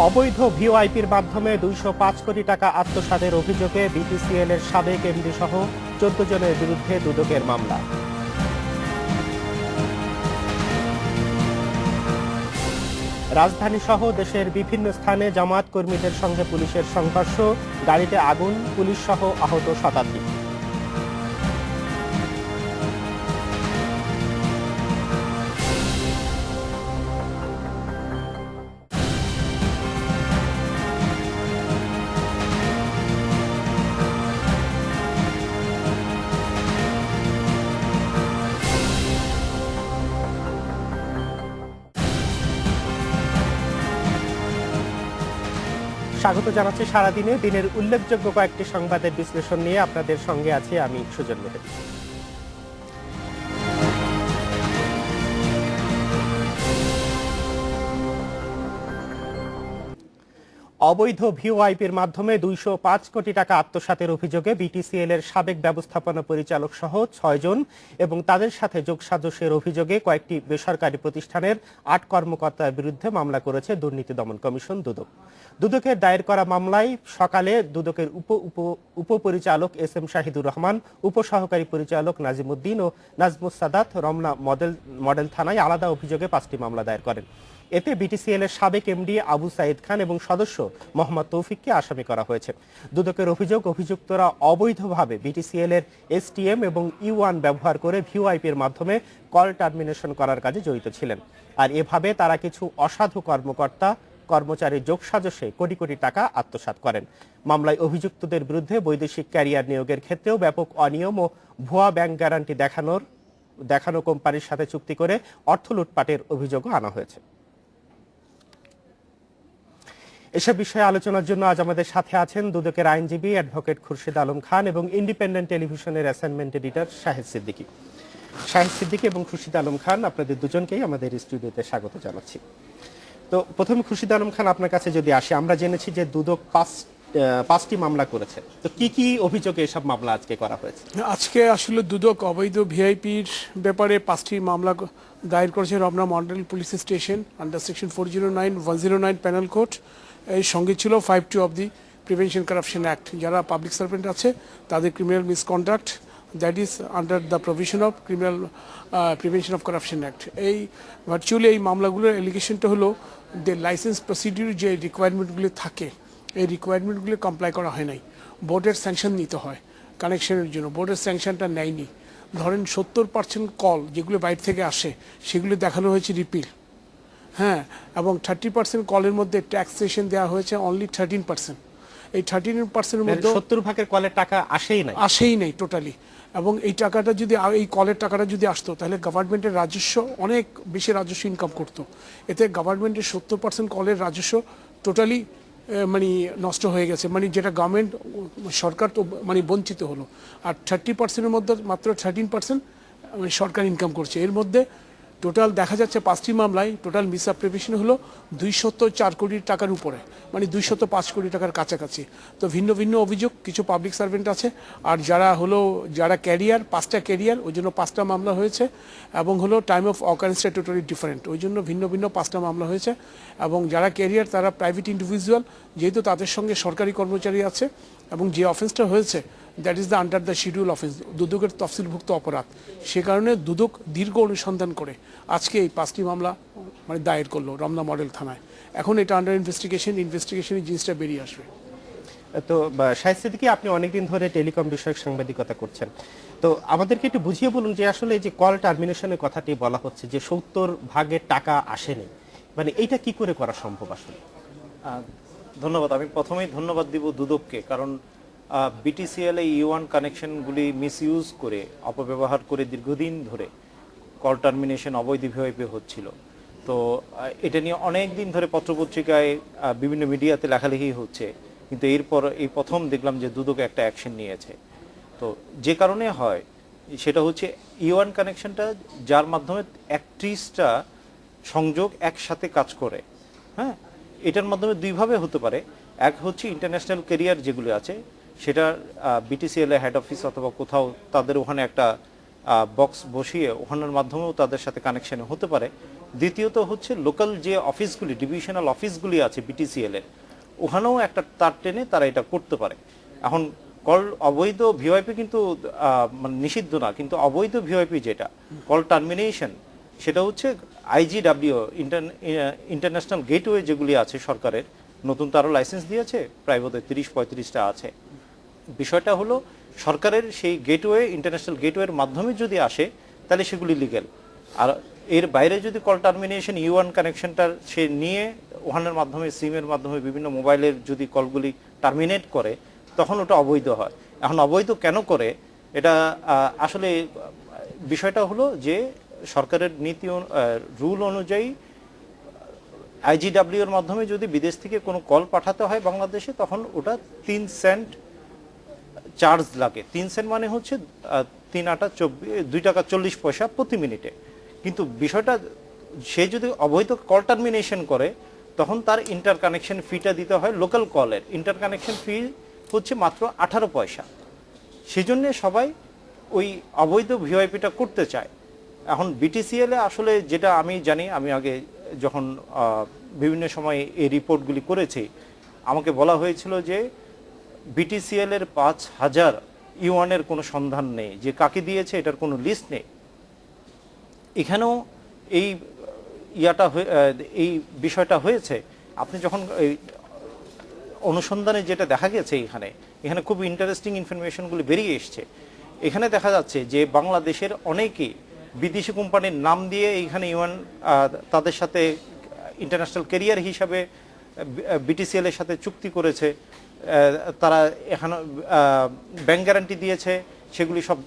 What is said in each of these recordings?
অবৈধ ভিওআইপির মাধ্যমে ২০৫ কোটি টাকা আত্মসাতের অভিযোগে বিটিসিএল এর সাবেক এমডি সহ ১৪ জনের বিরুদ্ধে দুদকের মামলা। রাজধানী সহ দেশের বিভিন্ন স্থানে জামায়াত কর্মীদের সঙ্গে পুলিশের সংঘর্ষ, গাড়িতে আগুন, পুলিশ সহ আহত শতাধিক। স্বাগত জানাচ্ছি সারাদিনে দিনের উল্লেখযোগ্য কয়েকটি সংবাদের বিশ্লেষণ নিয়ে আপনাদের সঙ্গে আছি আমি সুজন মেহেদী। অবৈধ ভিওআইপির মাধ্যমে ২০৫ কোটি টাকা আত্মসাতের অভিযোগে বিটিসিএল এর সাবেক ব্যবস্থাপনা পরিচালক সহ ৬ জন এবং তাদের সাথে যোগসাজশের অভিযোগে কয়েকটি বেসরকারি প্রতিষ্ঠানের ৮ কর্মকর্তার বিরুদ্ধে মামলা করেছে দুর্নীতি দমন কমিশন দুদক। দুদকের দায়ের করা মামলায় সকালে দুদকের উপপরিচালক এস এম শাহিদুর রহমান, উপসহকারী পরিচালক নাজিমুদ্দিন ও নাজমুস সাদাত রমনা মডেল থানায় আলাদা অভিযোগে ৫টি মামলা দায়ের করেন। এতে বিটিসিএল এর সাবেক এমডি আবু সাইদ খান এবং সদস্য মোহাম্মদ তৌফিককে আসামি করা হয়েছে। দুদকের অভিযুক্তরা অবৈধভাবে বিটিসিএল এর এসটিএম এবং ইউ1 ব্যবহার করে ভিওআইপির মাধ্যমে কল টার্মিনেশন করার কাজে জড়িত ছিলেন। আর এভাবে তারা কিছু অসাধু কর্মচারীর যোগসাজশে কোটি কোটি টাকা আত্মসাৎ করেন। মামলায় অভিযুক্তদের বিরুদ্ধে বৈদেশিক ক্যারিয়ার নিয়োগের ক্ষেত্রেও ব্যাপক অনিয়ম ও ভুয়া ব্যাংক গ্যারান্টি দেখানো কোম্পানির সাথে চুক্তি করে অর্থ লুটপাটের অভিযোগও আনা হয়েছে। এসব বিষয়ে আলোচনার জন্য আজ আমাদের সাথে আছেন দুদকের আইনজীবী অ্যাডভোকেট খুরশিদ আলম খান এবং ইন্ডিপেন্ডেন্ট টেলিভিশনের অ্যাসাইনমেন্ট এডিটর শাহিদ সিদ্দিকী এবং খুরশিদ আলম খান, আপনাদের দুজনকেই আমাদের স্টুডিওতে স্বাগত জানাচ্ছি। তো প্রথমে খুরশিদ আলম খান, আপনার কাছে যদি আসি, আমরা জেনেছি যে দুদক ৫টি মামলা করেছে, তো কি কি অভিযোগে এসব মামলা আজকে করা হয়েছে? আজকে আসলে দুদক অবৈধ ভিআইপির ব্যাপারে 5টি মামলা দায়ের করেছে Ramna model police station under section 409/109 panel code. এর সঙ্গে ছিল 5(2) of the prevention corruption act. যারা পাবলিক সার্ভেন্ট আছে তাদের criminal misconduct, that is under the provision of criminal prevention of corruption act. এই ভার্চুয়ালি এই মামলাগুলোর এলিগেশনটা হলো যে লাইসেন্স প্রসিডিউর যে রিকোয়ারমেন্টগুলি থাকে, এই রিকোয়ারমেন্টগুলি কমপ্লাই করা হয় নাই। বোর্ডের স্যাংশন নিতে হয় কানেকশনের জন্য, বোর্ডের স্যাংশনটা নেয়নি। ধরেন 70% কল যেগুলো বাইরে থেকে আসে সেগুলো দেখানো হয়েছে রিপিল, হ্যাঁ, এবং 30% কলের মধ্যে ট্যাক্সেশন দেওয়া হয়েছে অনলি 13%। এই 13%-এর মধ্যে 70% কলের টাকা আসেই নাই টোটালি। এবং এই টাকাটা যদি এই কলের টাকাটা যদি আসতো তাহলে গভর্নমেন্টের রাজস্ব অনেক বেশি রাজস্ব ইনকাম করতো। এতে গভর্নমেন্টের 70% কলের রাজস্ব টোটালি মানে নষ্ট হয়ে গেছে, মানে যেটা গভর্নমেন্ট সরকার তো মানে বঞ্চিত হলো। আর 30%-এর মধ্যে মাত্র 13% মানে সরকার ইনকাম করছে। এর মধ্যে টোটাল দেখা যাচ্ছে 5টি মামলায় টোটাল মিসঅ্যাপ্রোপ্রিয়েশন হলো 204 কোটি টাকার উপরে, মানে 205 কোটি টাকার কাছাকাছি। তো ভিন্ন ভিন্ন অভিযোগ, কিছু পাবলিক সার্ভেন্ট আছে আর যারা ক্যারিয়ার, 5টা ক্যারিয়ার, ওই জন্য 5টা মামলা হয়েছে। এবং হলো টাইম অফ অকারেন্সটা টোটালি ডিফারেন্ট, ওই জন্য ভিন্ন ভিন্ন 5টা মামলা হয়েছে। এবং যারা ক্যারিয়ার তারা প্রাইভেট ইন্ডিভিজুয়াল, যেহেতু তাদের সঙ্গে সরকারি কর্মচারী আছে। এবং যে অফেন্সটা হয়েছে that is the under the schedule offence, দুদকের তফসিলভুক্ত অপরাধ। সে কারণে দুদক দীর্ঘ অনুসন্ধান করে আজকে এই 5টি মামলা মানে দায়ের করলো রমনা মডেল থানায়। এখন এটা আন্ডার ইনভেস্টিগেশনের জিনিসটা বেরিয়ে আসবে। তো শাহিদ সিদ্দিকী, আপনি অনেকদিন ধরে টেলিকম বিষয়ক সাংবাদিকতা করছেন, তো আমাদেরকে একটু বুঝিয়ে বলুন যে আসলে যে কল টার্মিনেশনের কথাটি বলা হচ্ছে যে 70% টাকা আসেনি, মানে এইটা কি করে করা সম্ভব আসলে? ধন্যবাদ। আমি প্রথমেই ধন্যবাদ দিব দুদককে, কারণ বিটিসিএল এই ইউ1 কানেকশনগুলি মিসইউজ করে, অপব্যবহার করে দীর্ঘদিন ধরে কল টার্মিনেশন অবৈধ ভিওআইপি হচ্ছিল। তো এটা নিয়ে অনেক দিন ধরে পত্রপত্রিকায় বিভিন্ন মিডিয়াতে লেখালেখি হচ্ছে, কিন্তু এই প্রথম দেখলাম যে দুদক একটা অ্যাকশন নিয়েছে। তো যে কারণে হয় সেটা হচ্ছে ইউ1 কানেকশনটা, যার মাধ্যমে 31টা সংযোগ একসাথে কাজ করে, হ্যাঁ, এটার মাধ্যমে দুইভাবে হতে পারে। এক হচ্ছে ইন্টারন্যাশনাল ক্যারিয়ার যেগুলো আছে সেটা বিটিসিএল এর হেড অফিস অথবা কোথাও তাদের ওখানে একটা বক্স বসিয়ে ওখানের মাধ্যমেও তাদের সাথে কানেকশন হতে পারে। দ্বিতীয়ত হচ্ছে লোকাল যে অফিসগুলি, ডিভিশনাল অফিসগুলি আছে বিটিসিএল এর, ওখানেও একটা তার টেনে তারা এটা করতে পারে। এখন কল অবৈধ ভিওআইপি কিন্তু মানে নিষিদ্ধ না, কিন্তু অবৈধ ভিওআইপি যেটা কল টার্মিনেশন, সেটা হচ্ছে আইজিডাব্লিউ ইন্টারন্যাশনাল গেটওয়ে যেগুলি আছে সরকারের, নতুন তারও লাইসেন্স দিয়েছে, প্রায় বোধহয় 30-35টা আছে। বিষয়টা হলো সরকারের সেই গেটওয়ে, ইন্টারন্যাশনাল গেটওয়ের মাধ্যমে যদি আসে তাহলে সেগুলি লিগ্যাল। আর এর বাইরে যদি কল টার্মিনেশন ইউ1 কানেকশনটা সে নিয়ে ওখানের মাধ্যমে, সিমের মাধ্যমে বিভিন্ন মোবাইলের যদি কলগুলি টার্মিনেট করে, তখন ওটা অবৈধ হয়। এখন অবৈধ কেন করে, এটা আসলে বিষয়টা হলো যে সরকারের নীতি রুল অনুযায়ী আইজিডাব্লিউ এর মাধ্যমে যদি বিদেশ থেকে কোনো কল পাঠাতে হয় বাংলাদেশে, তখন ওটা 3 সেন্ট চার্জ লাগে। 3 সেন্ট মানে হচ্ছে 2 টাকা 40 পয়সা প্রতি মিনিটে। কিন্তু বিষয়টা সে যদি অবৈধ কল টার্মিনেশন করে, তখন তার ইন্টার কানেকশন ফিটা দিতে হয়। লোকাল কলের ইন্টার কানেকশন ফি হচ্ছে মাত্র 18 পয়সা। সেজন্য সবাই ওই অবৈধ ভিওআইপিটা করতে চায়। এখন বিটিসিএল এ আসলে যেটা আমি জানি, আমি আগে যখন বিভিন্ন সময় এই রিপোর্টগুলি করেছি, আমাকে বলা হয়েছিল যে বিটিসিএল এর 5000 ইউয়ানের কোনো সন্ধান নেই, যে কাকে দিয়েছে এটার কোনো লিস্ট নেই। এখানেও এই এই বিষয়টা হয়েছে। আপনি যখন এই অনুসন্ধানে যেটা দেখা গেছে, এখানে খুব ইন্টারেস্টিং ইনফরমেশনগুলি বেরিয়ে এসছে। এখানে দেখা যাচ্ছে যে বাংলাদেশের অনেকেই বিদেশি কোম্পানির নাম দিয়ে এইখানে ইউএন তাদের সাথে ইন্টারন্যাশনাল ক্যারিয়ার হিসাবে বিটিসিএল এর সাথে চুক্তি করেছে। তারা এখানে ব্যাংক গ্যারান্টি দিয়েছে, সেগুলি সব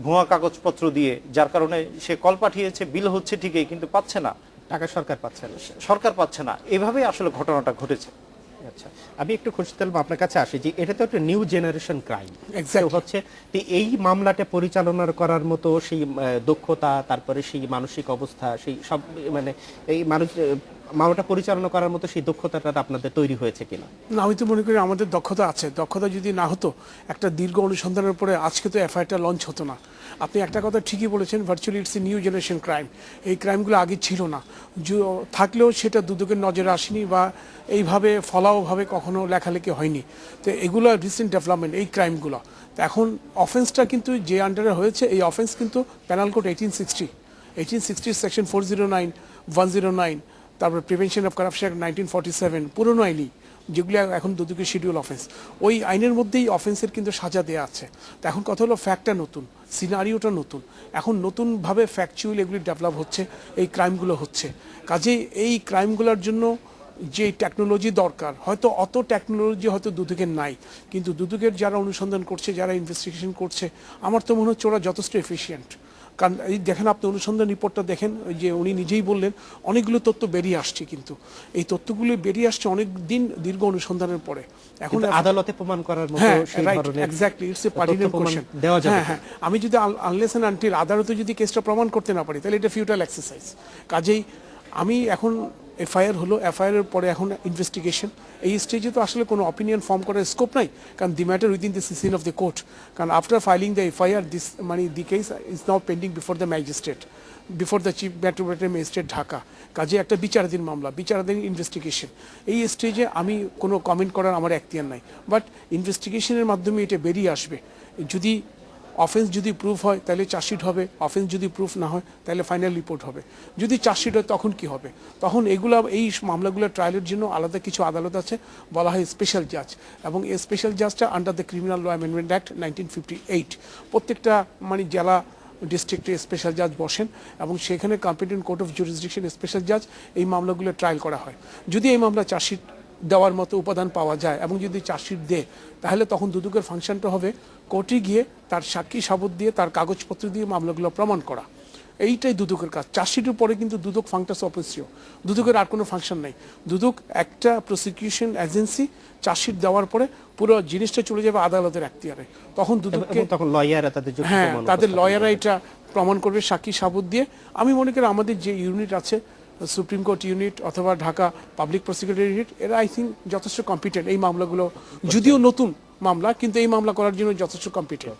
ভুয়া কাগজপত্র দিয়ে, যার কারণে সে কল পাঠিয়েছে, বিল হচ্ছে ঠিকই, কিন্তু পাচ্ছে না টাকা, সরকার পাচ্ছে না। সরকার পাচ্ছে না। এভাবেই আসলে ঘটনাটা ঘটেছে। আচ্ছা, আমি একটু খুশি তেলব আপনার কাছে আসি যে এটা তো একটা নিউ জেনারেশন ক্রাইম Exactly. হচ্ছে। তো এই মামলাটা পরিচালনা করার মতো সেই দক্ষতা, তারপরে সেই মানসিক অবস্থা, সেই সব মানে এই মানুষ মামলাটা পরিচালনা করার মতো সেই দক্ষতাটা আপনাদের তৈরি হয়েছে কিনা? না, আমি তো মনে করি আমাদের দক্ষতা আছে। দক্ষতা যদি না হতো, একটা দীর্ঘ অনুসন্ধানের পরে আজকে তো এফআইআরটা লঞ্চ হতো না। আপনি একটা কথা ঠিকই বলেছেন, virtually it's a new generation crime. এই ক্রাইমগুলো আগে ছিল না, থাকলেও সেটা দুদকের নজরে আসেনি বা এইভাবে ফলাওভাবে কখনো লেখালেখি হয়নি। তো এগুলো রিসেন্ট ডেভেলপমেন্ট, এই ক্রাইমগুলো। তো এখন অফেন্সটা কিন্তু যে আন্ডারে হয়েছে, এই অফেন্স কিন্তু প্যানাল কোড 1860 সেকশন 409, 109, তারপর প্রিভেনশন অফ কারাপশন 1947, পুরনো আইনই, যেগুলো এখন দুদকের শিডিউল অফেন্স, ওই আইনের মধ্যেই অফেন্সের কিন্তু সাজা দেওয়া আছে। তো এখন কথা হলো ফ্যাক্টটা নতুন, সিনারিওটা নতুন, এখন নতুনভাবে ফ্যাকচুয়াল এগুলি ডেভেলপ হচ্ছে, এই ক্রাইমগুলো হচ্ছে। কাজেই এই ক্রাইমগুলোর জন্য যে টেকনোলজি দরকার, হয়তো অত টেকনোলজি হয়তো দুদকের নাই, কিন্তু দুদকের যারা অনুসন্ধান করছে, যারা ইনভেস্টিগেশন করছে, আমার তো মনে হচ্ছে ওরা যথেষ্ট এফিশিয়েন্ট। কারণ এই দেখেন, আপনি অনুসন্ধান রিপোর্টটা দেখেন, ওই যে উনি নিজেই বললেন অনেকগুলো তথ্য বেরিয়ে আসছে, কিন্তু এই তথ্যগুলো বেরিয়ে আসছে অনেক দিন দীর্ঘ অনুসন্ধানের পরে। এখন আদালতে প্রমাণ করার মতো হ্যাঁ, সেই রাইট, ধরনের exactly, it's a pertinent question দেওয়া যাবে। হ্যাঁ, আমি যদি আনলেস এন্ড আনটিল আদালতে যদি কেসটা প্রমাণ করতে না পারি, তাহলে এটা ফিউটাইল এক্সারসাইজ। কাজেই আমি এখন এফআইআর হলো, এফআইআর এর পরে এখন ইনভেস্টিগেশন। এই স্টেজে তো আসলে কোনো অপিনিয়ন ফর্ম করার স্কোপ নাই, কারণ the matter within the seisin of the court. কারণ after filing the FIR, this the case is now pending before the magistrate, before the chief metropolitan magistrate Dhaka. কাজে একটা বিচারাধীন মামলা, বিচারাধীন ইনভেস্টিগেশন। এই স্টেজে আমি কোনো কমেন্ট করার আমার এখতিয়ার নাই, বাট ইনভেস্টিগেশনের মাধ্যমে এটা বেরিয়ে আসবে। যদি অফেন্স যদি প্রুফ হয় তাহলে চার্জশিট হবে, অফেন্স যদি প্রুফ না হয় তাহলে ফাইনাল রিপোর্ট হবে। যদি চার্জশিট হয় তখন কি হবে? তখন এগুলো, এই মামলাগুলো ট্রায়ালের জন্য আলাদা কিছু আদালত আছে, বলা হয় স্পেশাল জাজ, এবং এই স্পেশাল জাজটা under the criminal law amendment act 1958। প্রত্যেকটা জেলা ডিস্ট্রিক্টে স্পেশাল জাজ বসেন, এবং সেখানে competent court of jurisdiction special জাজ এই মামলাগুলো ট্রায়াল করা হয়। যদি এই মামলা চার্জশিট দেওয়ার মতো উপাদান পাওয়া যায়, এবং যদি চার্জশিট দেয়, তাহলে তখন দুদকের ফাংশনটা হবে কোর্টে গিয়ে তার সাক্ষী সাবুত দিয়ে, তার কাগজপত্র দিয়ে মামলাগুলো প্রমাণ করা। এইটাই দুদকের কাজ। চার্জশিটের পরে কিন্তু দুদক ফাংটাস অপেসিও, দুদকের আর কোনো ফাংশন নাই। দুদক একটা প্রসিকিউশন এজেন্সি, চার্জশিট দেওয়ার পরে পুরো জিনিসটা চলে যাবে আদালতের এখতিয়ারে। তখন দুদককে, তখন লয়াররা তাদের যুক্তি হ্যাঁ, প্রমাণ তাদের উপস্থাপন লয়াররা করবে। এটা প্রমাণ করবে সাক্ষী সাবুত দিয়ে। আমি মনে করি আমাদের যে ইউনিট আছে, সুপ্রিম কোর্ট ইউনিট অথবা ঢাকা পাবলিক প্রসিকিউটর ইউনিট, এরা আই থিঙ্ক যথেষ্ট কম্পিটেন্ট এই মামলাগুলো, যদিও নতুন, মামলা, কিন্তু এই মামলা করার জন্য যথেষ্ট কম্পিটেন্ট।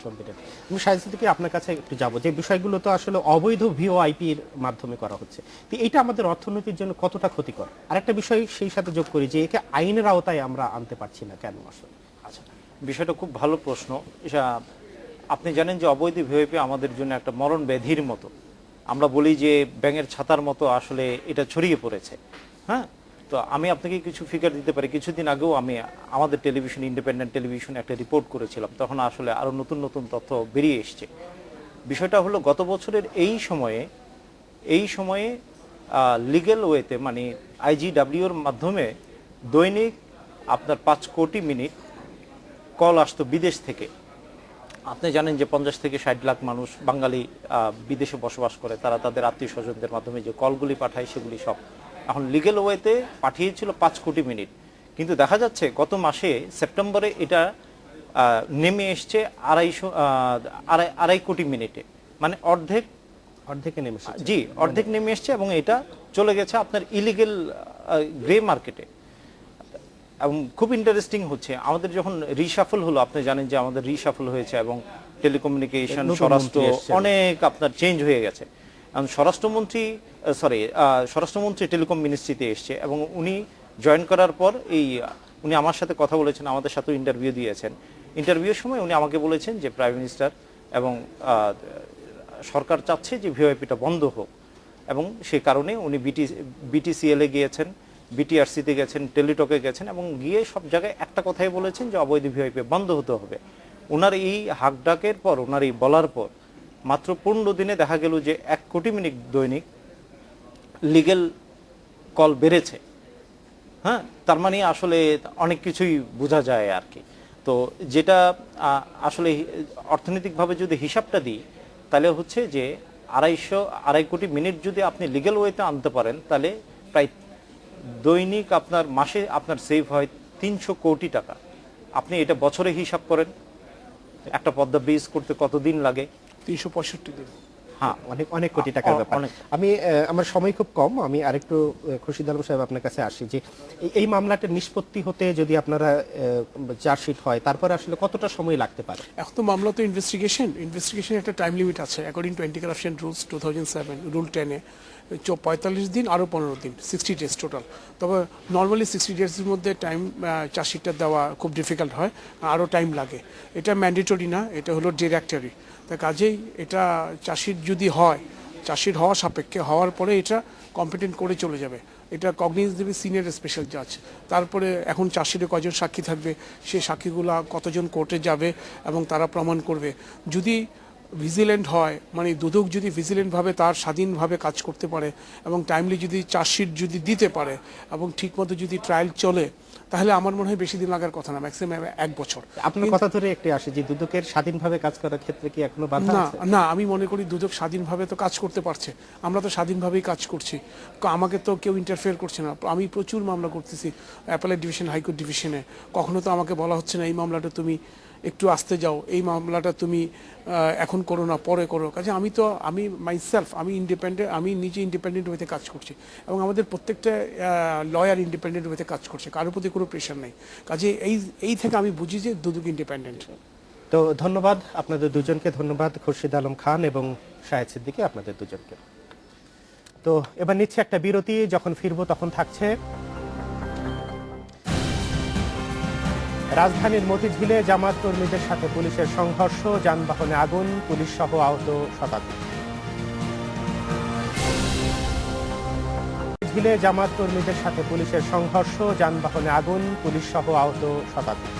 আমি শাহিদ সিদ্দিকী আপনার কাছে একটু যাবো, যে বিষয়গুলো তো আসলে অবৈধ ভিওআইপির মাধ্যমে করা হচ্ছে, তো এটা আমাদের অর্থনীতির জন্য কতটা ক্ষতিকর? আরেকটা বিষয় সেই সাথে যোগ করি যে একে আইনের আওতায় আমরা আনতে পারছি না কেন আসলে? আচ্ছা, বিষয়টা খুব ভালো প্রশ্ন। আপনি জানেন যে অবৈধ ভিওআইপি আমাদের জন্য একটা মরণ ব্যাধির মতো। আমরা বলি যে ব্যাঙের ছাতার মতো আসলে এটা ছড়িয়ে পড়েছে। হ্যাঁ, তো আমি আপনাকে কিছু ফিগার দিতে পারি। কিছুদিন আগেও আমি আমাদের টেলিভিশন, ইন্ডিপেন্ডেন্ট টেলিভিশন একটা রিপোর্ট করেছিলাম, তখন আসলে আরো নতুন নতুন তথ্য বেরিয়ে এসছে। বিষয়টা হলো গত বছরের এই সময়ে লিগ্যাল ওয়েতে, মানে আইজিডব্লিউর মাধ্যমে দৈনিক আপনার 5 কোটি মিনিট কল আসতো বিদেশ থেকে। আপনি জানেন যে 50 থেকে 60 লাখ মানুষ বাঙালি বিদেশে বসবাস করে, তারা তাদের আত্মীয় স্বজনদের মাধ্যমে যে কলগুলি পাঠায় সেগুলি সব এখন লিগ্যাল ওয়েতে পাঠিয়েছিল 5 কোটি মিনিট। কিন্তু দেখা যাচ্ছে গত মাসে সেপ্টেম্বরে এটা নেমে এসছে আড়াই কোটি মিনিটে, মানে অর্ধেকে নেমে এসেছে। জি, অর্ধেক নেমে এসছে, এবং এটা চলে গেছে আপনার ইলিগেল গ্রে মার্কেটে। এবং খুব ইন্টারেস্টিং হচ্ছে, আমাদের যখন রিশাফল হলো, আপনি জানেন যে আমাদের রিশাফল হয়েছে এবং টেলিকমিউনিকেশন, স্বরাষ্ট্র অনেক আপনার চেঞ্জ হয়ে গেছে। এবং স্বরাষ্ট্রমন্ত্রী টেলিকম মিনিস্ট্রিতে এসছে, এবং উনি জয়েন করার পর উনি আমার সাথে কথা বলেছেন, আমাদের সাথে ইন্টারভিউ দিয়েছেন। ইন্টারভিউর সময় উনি আমাকে বলেছেন যে প্রাইম মিনিস্টার এবং সরকার চাচ্ছে যে ভিওআইপিটা বন্ধ হোক, এবং সে কারণে উনি বিটিসিএলে গিয়েছেন, বিটিআরসিতে গেছেন, টেলিটকে গেছেন, এবং গিয়ে সব জায়গায় একটা কথাই বলেছেন যে অবৈধ ভিওআইপি বন্ধ হতে হবে। ওনার এই হাকডাকের পর, ওনার এই বলার পর মাত্র 15 দিনে দেখা গেল যে 1 কোটি মিনিট দৈনিক লিগ্যাল কল বেড়েছে। হ্যাঁ, তার মানে আসলে অনেক কিছুই বোঝা যায় আর কি। তো যেটা আসলে অর্থনৈতিকভাবে যদি হিসাবটা দিই, তাহলে হচ্ছে যে 2.5 কোটি মিনিট যদি আপনি লিগ্যাল ওয়েতে আনতে পারেন, তাহলে প্রায় দৈনিক আপনার মাসে আপনার সেভ হয় 300 কোটি টাকা। আপনি এটা বছরে হিসাব করেন, একটা পদ্মা ব্রিজ করতে কতদিন লাগে? 365 দিন। হ্যাঁ, অনেক কোটি টাকার ব্যাপার। আমি আমার সময় খুব কম, আমি আরেকটু খুরশিদ আলম সাহেব আপনার কাছে আসি, যে এই মামলাটা নিষ্পত্তি হতে যদি আপনারা চার্জশিট হয়, তারপরে আসলে কতটা সময় লাগতে পারে? এখন তো মামলা তো ইনভেস্টিগেশন একটা টাইম লিমিট আছে, according to anti corruption rules 2007 rule 10-এ 45 দিন আরও 15 দিন, 60 ডেজ টোটাল। তবে নর্মালি 60 ডেজের মধ্যে টাইম চার্জশিটটা দেওয়া খুব ডিফিকাল্ট হয়, আরও টাইম লাগে। এটা ম্যান্ডেটরি না, এটা হলো ডিরেক্টরি। তা কাজেই এটা চার্জশিট যদি হয়, চার্জশিট হওয়া সাপেক্ষে, হওয়ার পরে এটা কম্পিটেন্ট করে চলে যাবে, এটা কগনিজ দেবে সিনিয়র স্পেশাল জাজ। তারপরে এখন চার্জশিটে কজন সাক্ষী থাকবে, সেই সাক্ষীগুলা কতজন কোর্টে যাবে এবং তারা প্রমাণ করবে। যদি ভিজিল্যান্ট হয়, মানে দুদক যদি ভিজিল্যান্টভাবে তার স্বাধীনভাবে কাজ করতে পারে এবং টাইমলি যদি চার্জশিট যদি দিতে পারে এবং ঠিকমতো যদি ট্রায়াল চলে, তাহলে আমার মনে হয় বেশি দিন লাগার কথা না, ম্যাক্সিমাম 1 বছর। আপনার কথা ধরে একটু আসে যে দুদকের স্বাধীনভাবে কাজ করার ক্ষেত্রে কি এখনো বাধা আছে? না, আমি মনে করি দুদক স্বাধীনভাবে তো কাজ করতে পারছে, আমরা তো স্বাধীনভাবেই কাজ করছি, আমাকে তো কেউ ইন্টারফেয়ার করছে না। আমি প্রচুর মামলা করতেছি অ্যাপেলেট ডিভিশন, হাইকোর্ট ডিভিশনে, কখনো তো আমাকে বলা হচ্ছে না এই মামলাটা তুমি একটু আসতে যাও, এই মামলাটা তুমি এখন করো না, পরে করো। কাজে আমি মাইসেলফ, আমি ইন্ডিপেন্ডেন্ট, আমি নিজে ইন্ডিপেন্ডেন্ট ওয়েতে কাজ করছি, এবং আমাদের প্রত্যেকটা লয়ার ইন্ডিপেন্ডেন্ট ওয়েতে কাজ করছে, কারোর প্রতি কোনো প্রেশার নেই। কাজে এই থেকে আমি বুঝি যে দুদক ইন্ডিপেন্ডেন্ট। তো ধন্যবাদ আপনাদের দুজনকে, ধন্যবাদ খুরশিদ আলম খান এবং শাহেদ সিদ্দিকী, আপনাদের দুজনকে। তো এবার নিচ্ছে একটা বিরতি, যখন ফিরবো তখন থাকছে রাজধানীর মতিঝিলে জামায়াত কর্মীদের সাথে পুলিশের সংঘর্ষ, যানবাহনে আগুন, পুলিশ সহ আহত শতাধিক। মতিঝিলে জামায়াত কর্মীদের সাথে পুলিশের সংঘর্ষ, যানবাহনে আগুন, পুলিশ সহ আহত শতাধিক।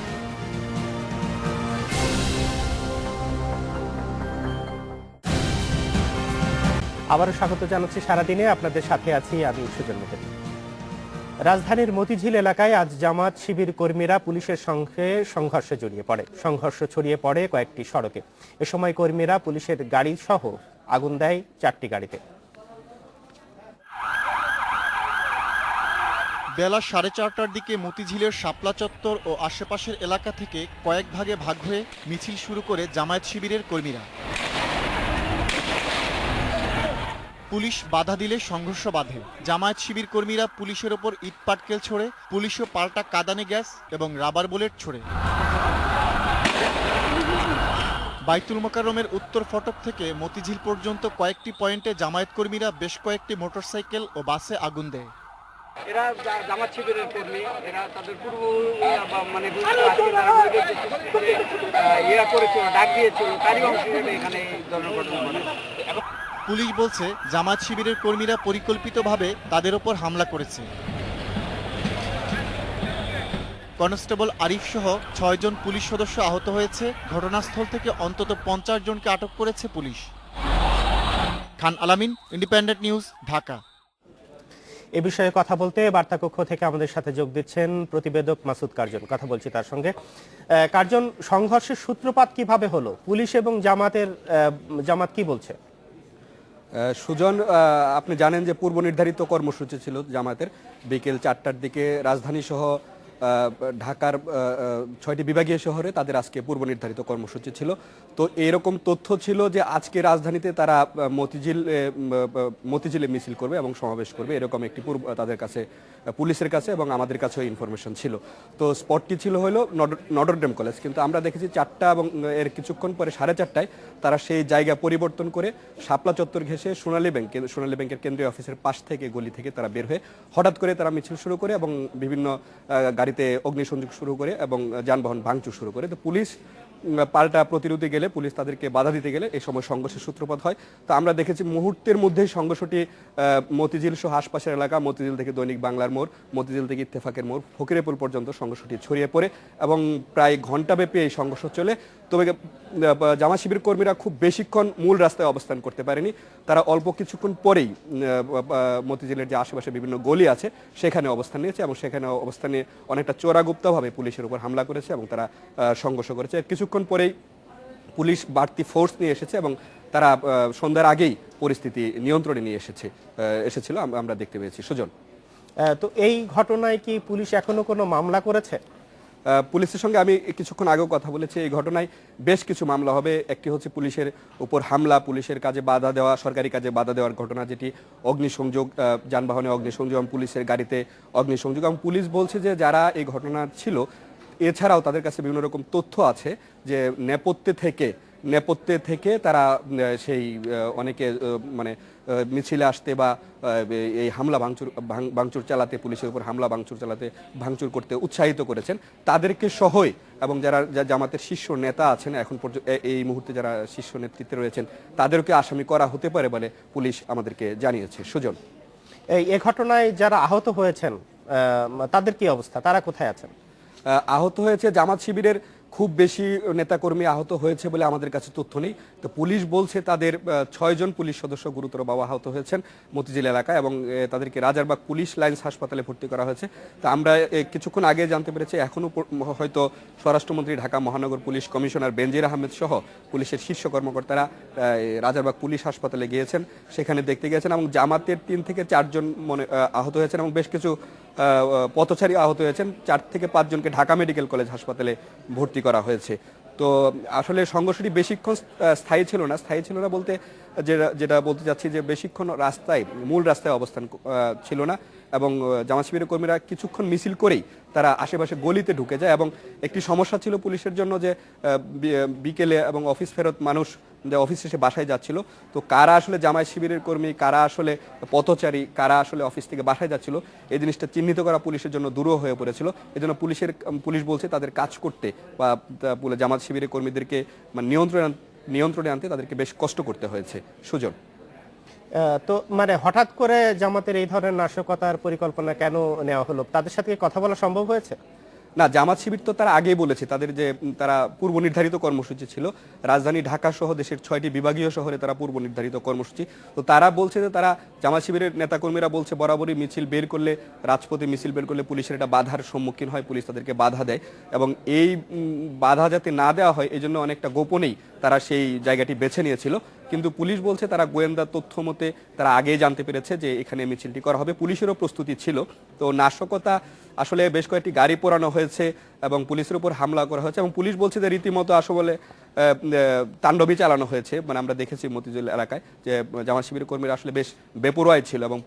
আবারও স্বাগত জানাচ্ছি সারাদিনে, আপনাদের সাথে আছি আমি সুজন মেহেদী। রাজধানীর মতিঝিল এলাকায় আজ জামায়াত শিবির কর্মীরা পুলিশের সঙ্গে সংঘর্ষে জড়িয়ে পড়ে। সংঘর্ষ ছড়িয়ে পড়ে কয়েকটি সড়কে। এ সময় কর্মীরা পুলিশের গাড়ি সহ আগুন দেয় 4টি গাড়িতে। বেলা 4:30টার দিকে মতিঝিলের শাপলা চত্বর ও আশেপাশের এলাকা থেকে কয়েক ভাগে ভাগ হয়ে মিছিল শুরু করে জামায়াত শিবিরের কর্মীরা। পুলিশ বাধা দিলে সংঘর্ষ বাধে। জামায়াত শিবির কর্মীরা পুলিশের ওপর ইট পাটকেল ছোড়ে, পুলিশও পাল্টা কাঁদানে গ্যাস এবং রাবার বুলেট ছোড়ে। বাইতুল মোকাররমের উত্তর ফটক থেকে মতিঝিল পর্যন্ত কয়েকটি পয়েন্টে জামায়াত কর্মীরা বেশ কয়েকটি মোটরসাইকেল ও বাসে আগুন দেয়। এরা জামাত শিবিরের কর্মী, এরা তাদের পূর্ব মানে আজকে তারা ইয়া করেছিল, ডাক দিয়েছিল, তারই অংশ হিসেবে এখানে এই ধরনের ঘটনা ঘটে। পুলিশ বলছে জামায়াত শিবিরের কর্মীরা পরিকল্পিতভাবে তাদের ওপর হামলা করেছে। কনস্টেবল আরিফ সহ 6 জন পুলিশ সদস্য আহত হয়েছে। ঘটনাস্থল থেকে অন্তত 50 জনকে আটক করেছে পুলিশ। খান আলামিন, ইন্ডিপেন্ডেন্ট নিউজ, ঢাকা। এ বিষয়ে কথা বলতে বার্তাকক্ষ থেকে আমাদের সাথে যোগ দিচ্ছেন প্রতিবেদক মাসুদ কার্জন। কথা বলছি তার সঙ্গে। কার্জন, সংঘর্ষের সূত্রপাত কিভাবে হলো? পুলিশ এবং জামাত কি বলছে? সুজন, আপনি জানেন যে পূর্ব নির্ধারিত কর্মসূচি ছিল জামায়াতের বিকেল 4টার দিকে রাজধানী সহ ঢাকার 6টি বিভাগীয় শহরে তাদের আজকে পূর্ব নির্ধারিত কর্মসূচি ছিল। তো এরকম তথ্য ছিল যে আজকে রাজধানীতে তারা মতিঝিলে মিছিল করবে এবং সমাবেশ করবে, এরকম একটি তাদের কাছে পুলিশের কাছে এবং আমাদের কাছেও ইনফরমেশন ছিল। তো স্পটটি ছিল হলো নটরডেম কলেজ, কিন্তু আমরা দেখেছি 4টা এবং এর কিছুক্ষণ পরে 4:30টায় তারা সেই জায়গা পরিবর্তন করে শাপলা চত্বর ঘেঁষে সোনালী ব্যাংকের কেন্দ্রীয় অফিসের পাশ থেকে গলি থেকে তারা বের হয়ে হঠাৎ করে তারা মিছিল শুরু করে এবং বিভিন্ন গাড়িতে অগ্নিসংযোগ শুরু করে এবং যানবাহন ভাঙচুর শুরু করে। তো পুলিশ পাল্টা প্রতিরোধে গেলে, পুলিশ তাদেরকে বাধা দিতে গেলে এই সময় সংঘর্ষের সূত্রপাত হয়। তো আমরা দেখেছি মুহূর্তের মধ্যেই সংঘর্ষটি মতিঝিল সহ আশপাশের এলাকা, মতিঝিল থেকে দৈনিক বাংলার মোড়, মতিঝিল থেকে ইত্তেফাকের মোড়, ফকিরেপুল পর্যন্ত সংঘর্ষটি ছড়িয়ে পড়ে এবং প্রায় ঘণ্টাব্যাপী এই সংঘর্ষ চলে। তবে জামাত শিবির কর্মীরা খুব বেশিক্ষণ মূল রাস্তায় অবস্থান করতে পারেনি। তারা অল্প কিছুক্ষণ পরেই মতিঝিলের যে আশেপাশে বিভিন্ন গলি আছে সেখানে অবস্থান নিয়েছে এবং সেখানে অবস্থান নিয়ে অনেকটা চোরাগুপ্তভাবে পুলিশের উপর হামলা করেছে এবং তারা সংঘর্ষ করেছে। কিছুক্ষণ পরেই পুলিশ বাড়তি ফোর্স নিয়ে এসেছে এবং তারা সন্ধ্যার আগেই পরিস্থিতি নিয়ন্ত্রণে নিয়ে এসেছিল আমরা দেখতে পেয়েছি। সুজন, তো এই ঘটনায় কি পুলিশ এখনো কোনো মামলা করেছে? পুলিশের সঙ্গে আমি কিছুক্ষণ আগেও কথা বলেছি। এই ঘটনায় বেশ কিছু মামলা হবে। একটি হচ্ছে পুলিশের উপর হামলা, পুলিশের কাজে বাধা দেওয়া, সরকারি কাজে বাধা দেওয়ার ঘটনা, যেটি অগ্নিসংযোগ, যানবাহনে অগ্নিসংযোগ এবং পুলিশের গাড়িতে অগ্নিসংযোগ। এবং পুলিশ বলছে যে যারা এই ঘটনা ছিল এছাড়াও তাদের কাছে বিভিন্ন রকম তথ্য আছে যে নেপথ্যে থেকে তারা সেই অনেকে মানে মিছিলে আসতে বা এই হামলা ভাঙচুর চালাতে, পুলিশের উপর হামলা ভাঙচুর করতে উৎসাহিত করেছেন তাদেরকে সহই এবং যারা জামাতের শীর্ষ নেতা আছেন এখন পর্যন্ত এই মুহূর্তে যারা শীর্ষ নেতৃত্বে রয়েছেন তাদেরকে আসামি করা হতে পারে বলে পুলিশ আমাদেরকে জানিয়েছে। সুজন, এই ঘটনায় যারা আহত হয়েছেন তাদের কি অবস্থা? তারা কোথায় আছেন? আহত হয়েছে জামাত শিবিরের খুব বেশি নেতাকর্মী আহত হয়েছে বলে আমাদের কাছে তথ্য নেই। তো পুলিশ বলছে তাদের 6 জন পুলিশ সদস্য গুরুতরভাবে আহত হয়েছেন মতিঝিল এলাকায় এবং তাদেরকে রাজারবাগ পুলিশ লাইন্স হাসপাতালে ভর্তি করা হয়েছে। তা আমরা কিছুক্ষণ আগে জানতে পেরেছি এখনও হয়তো স্বরাষ্ট্রমন্ত্রী, ঢাকা মহানগর পুলিশ কমিশনার বেনজির আহমেদ সহ পুলিশের শীর্ষ কর্মকর্তারা রাজারবাগ পুলিশ হাসপাতালে গিয়েছেন, সেখানে দেখতে গিয়েছেন এবং জামাতের 3 থেকে 4 জন আহত হয়েছেন এবং বেশ কিছু পথচারী আহত হয়েছেন। 4 থেকে 5 জনকে ঢাকা মেডিকেল কলেজ হাসপাতালে ভর্তি করা হয়েছে। তো আসলে সংঘর্ষটি বেশিক্ষণ স্থায়ী ছিল না বলতে যেটা বলতে চাচ্ছি যে বেশিক্ষণ মূল রাস্তায় অবস্থান ছিল না এবং জামাত শিবিরের কর্মীরা কিছুক্ষণ মিছিল করেই তারা আশেপাশে গলিতে ঢুকে যায় এবং একটি সমস্যা ছিল পুলিশের জন্য যে বিকেলে এবং অফিস ফেরত মানুষ অফিস শেষে বাসায় যাচ্ছিল। তো কারা আসলে জামায়াত শিবিরের কর্মী, কারা আসলে পথচারী, কারা আসলে অফিস থেকে বাসায় যাচ্ছিল, এই জিনিসটা চিহ্নিত করা পুলিশের জন্য দুরূহ হয়ে পড়েছিল। এজন্য পুলিশ বলছে তাদের কাজ করতে বা জামায়াত শিবিরের কর্মীদেরকে নিয়ন্ত্রণে আনতে তাদেরকে বেশ কষ্ট করতে হয়েছে। সুজন, তো মানে হঠাৎ করে জামাতের এই ধরনের নাশকতার পরিকল্পনা কেন নেওয়া হলো? তাদের সাথে কথা বলা সম্ভব হয়েছে? না, জামাত শিবির তো তারা আগেই বলেছে তারা পূর্ব নির্ধারিত কর্মসূচি ছিল, রাজধানী ঢাকা সহ দেশের 6টি বিভাগীয় শহরে তারা পূর্ব নির্ধারিত কর্মসূচি। তো তারা বলছে যে তারা জামাত শিবিরের নেতাকর্মীরা বলছে বরাবরই রাজপথে মিছিল বের করলে পুলিশের একটা বাধার সম্মুখীন হয়, পুলিশ তাদেরকে বাধা দেয় এবং এই বাধা যাতে না দেওয়া হয় এই জন্য অনেকটা গোপনেই তারা সেই জায়গাটি বেছে নিয়েছিল। কিন্তু পুলিশ বলছে তারা গোয়েন্দা তথ্য মতে তারা আগেই জানতে পেরেছে যে এখানে মিছিলটি করা হবে, পুলিশেরও প্রস্তুতি ছিল। তো নাশকতা আসলে বেশ কয়েকটি গাড়ি পোড়ানো হয়েছে এবং পুলিশের উপর হামলা করা হয়েছে এবং পুলিশ বলছে যে রীতিমতো আসলে তাণ্ডবই চালানো হয়েছে। মানে আমরা দেখেছি মতিঝিল এলাকায় যে জামাত শিবিরের কর্মীরা আসলে বেশ বেপরোয়া ছিল এবং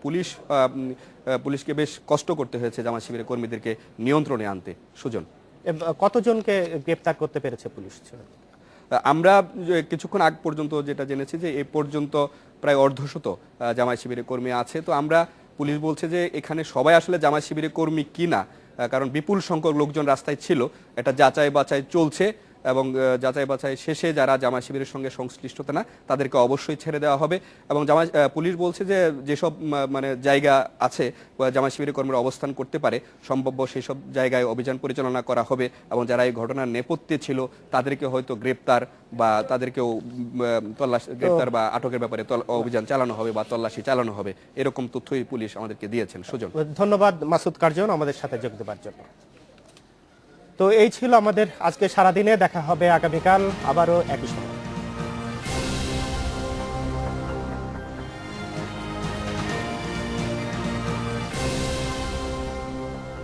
পুলিশকে বেশ কষ্ট করতে হয়েছে জামাত শিবিরের কর্মীদেরকে নিয়ন্ত্রণে আনতে। সুজন, কতজনকে গ্রেপ্তার করতে পেরেছে পুলিশ? আমরা কিছুক্ষণ আগ পর্যন্ত যেটা জেনেছি যে এ পর্যন্ত প্রায় অর্ধশত জামায়াত শিবিরের কর্মী আছে। তো আমরা পুলিশ বলছে যে এখানে সবাই আসলে জামায়াত শিবিরের কর্মী কিনা, কারণ বিপুল সংখ্যক লোকজন রাস্তায় ছিল, এটা যাচাই বাছাই চলছে এবং যাচাই বাছাই শেষে যারা জামায়াত শিবিরের সঙ্গে সংশ্লিষ্টতা না তাদেরকে অবশ্যই ছেড়ে দেওয়া হবে। এবং পুলিশ বলছে যে যেসব মানে জায়গা আছে জামায়াত শিবিরের কর্মীরা অবস্থান করতে পারে সম্ভাব্য সেই সব জায়গায় অভিযান পরিচালনা করা হবে এবং যারা এই ঘটনার নেপথ্যে ছিল তাদেরকে হয়তো গ্রেপ্তার বা তাদেরকেও গ্রেপ্তার বা আটকের ব্যাপারে অভিযান চালানো হবে বা তল্লাশি চালানো হবে, এরকম তথ্যই পুলিশ আমাদেরকে দিয়েছেন। সুজন, ধন্যবাদ মাসুদ কার্জন আমাদের সাথে যোগ দেওয়ার জন্য। তো এই ছিল আমাদের আজকে সারাদিনে, দেখা হবে আগামীকাল আবারও একই সময়।